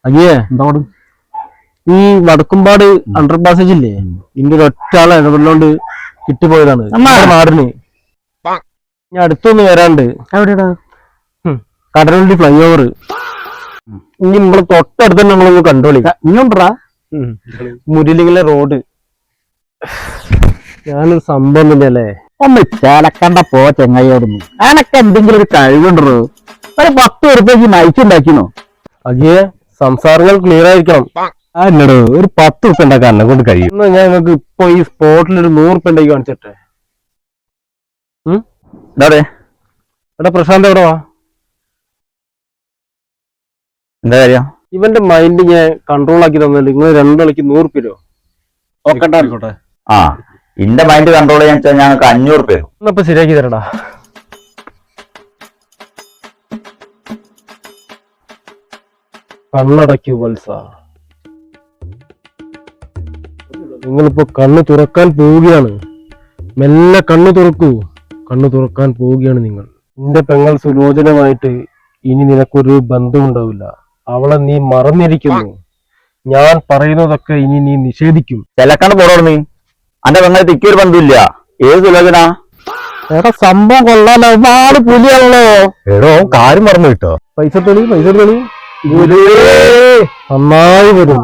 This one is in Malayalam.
അയ്യേ എന്താ ഈ വടക്കുംപാട് അണ്ടർ പാസേജ് ഇല്ലേ ഇന്റെ ഒറ്റ ആളെ ഇടപെടലോണ്ട് കിട്ടിപ്പോയതാണ് നാടിന്. ഞാൻ അടുത്തൊന്ന് വരാണ്ട്. എവിടെയാ? Kadalundi fly over. ഇനി നമ്മള് തൊട്ടടുത്ത് തന്നെ നമ്മളൊന്ന് കണ്ടോളി. ഇങ്ങോട്ടാ മുരിലിങ്ങിലെ റോഡ്. ഞാനൊരു സംഭവം തന്നെയല്ലേ ഒന്ന് ചേലക്കണ്ട പോ ചെങ്ങായിയോടുന്നു. അനക്ക് എന്തെങ്കിലും ഒരു കഴിവുണ്ടോ? ഒരു 10 ഉറുപ്പ്യക്ക് നയിച്ചുണ്ടാക്കിനോ? അയ്യേ സംസാരങ്ങൾ ക്ലിയർ ആയിരിക്കണം. എന്നോട് ഒരു 10 ഉറുപ്പ്യ ഉണ്ടാക്കാൻ എന്നെ കൊണ്ട് കഴിയും. എന്നാ ഞാൻ നിങ്ങൾക്ക് ഇപ്പൊ ഈ സ്പോട്ടിൽ ഒരു 100 ഉറുപ്പ്യ ഉണ്ടാക്കി കാണിച്ചിട്ടെ. എടാ പ്രശാന്ത് എവിടെ വാ. എന്താ കാര്യം? ഇവന്റെ മൈൻഡ് ഞാൻ കൺട്രോൾ ആക്കി തന്നില്ല. നിങ്ങൾ രണ്ടാളിക്ക് 100 ഉറുപ്പ്യ തരുമോ? ഓക്കെ. ആ എന്റെ മൈൻഡ് കൺട്രോൾ ചെയ്യാൻ വെച്ചാൽ ഞങ്ങൾക്ക് 500 ഉറുപ്പ്യ. ഇപ്പൊ ശരിയാക്കി തരടാ. കണ്ണടയ്ക്കൂ വത്സ. നിങ്ങളിപ്പോ കണ്ണ് തുറക്കാൻ പോവുകയാണ്. മെല്ലെ കണ്ണ് തുറക്കൂ. കണ്ണ് തുറക്കാൻ പോവുകയാണ് നിങ്ങൾ. നിന്റെ പെങ്ങൾ സുലോചനമായിട്ട് ഇനി നിനക്കൊരു ബന്ധം ഉണ്ടാവില്ല. അവളെ നീ മറന്നിരിക്കുന്നു. ഞാൻ പറയുന്നതൊക്കെ ഇനി നീ നിഷേധിക്കും. ചെലക്കാണ് പോറോ നീ. അന്റെ പെങ്ങളെ തിക്കൊരു ബന്ധമില്ല. ഏത് സുലോചന? എടാ സംഭവം കൊള്ളാലോ. നാള് പുലിയാണല്ലോ. എടോ കാര്യം മറന്നു കിട്ടോ. പൈസ തെളി നന്നായി വരും.